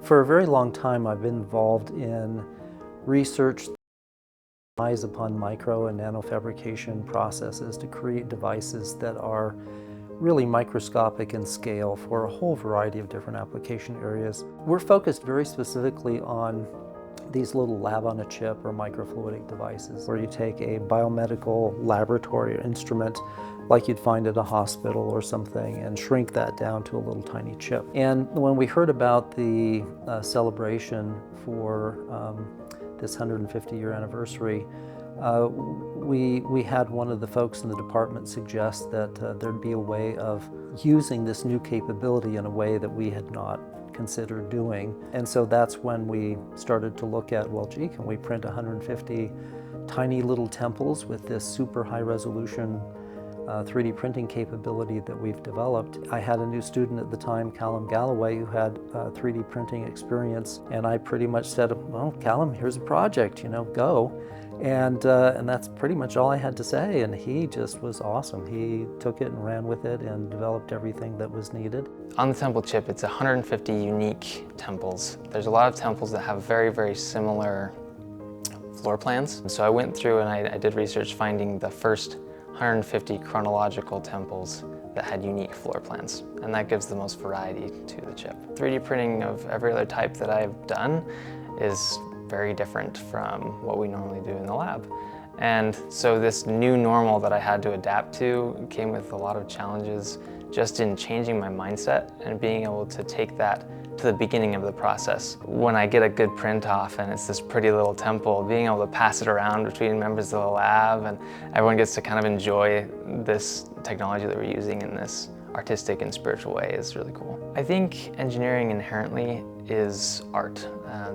For a very long time, I've been involved in research that relies upon micro and nanofabrication processes to create devices that are really microscopic in scale for a whole variety of different application areas. We're focused very specifically on these little lab-on-a-chip or microfluidic devices, where you take a biomedical laboratory instrument like you'd find at a hospital or something and shrink that down to a little tiny chip. And when we heard about the celebration for this 150-year anniversary, we had one of the folks in the department suggest that there'd be a way of using this new capability in a way that we had not considered doing. And so that's when we started to look at, well, gee, can we print 150 tiny little temples with this super high resolution 3D printing capability that we've developed. I had a new student at the time, Callum Galloway, who had 3D printing experience, and I pretty much said, well, Callum, here's a project, go. And that's pretty much all I had to say, and he just was awesome. He took it and ran with it and developed everything that was needed. On the temple chip, it's 150 unique temples. There's a lot of temples that have very, very similar floor plans. So I went through and I did research finding the first 150 chronological temples that had unique floor plans, and that gives the most variety to the chip. 3D printing of every other type that I've done is very different from what we normally do in the lab. And so this new normal that I had to adapt to came with a lot of challenges just in changing my mindset and being able to take that to the beginning of the process. When I get a good print off and it's this pretty little temple, being able to pass it around between members of the lab and everyone gets to kind of enjoy this technology that we're using in this artistic and spiritual way is really cool. I think engineering inherently is art.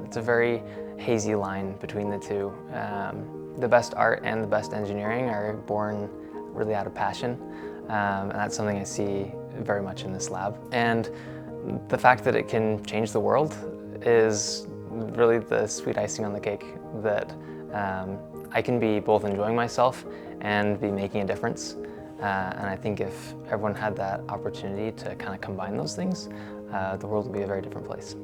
It's a very hazy line between the two. The best art and the best engineering are born really out of passion, and that's something I see very much in this lab. And the fact that it can change the world is really the sweet icing on the cake, that I can be both enjoying myself and be making a difference. And I think if everyone had that opportunity to kind of combine those things, the world would be a very different place.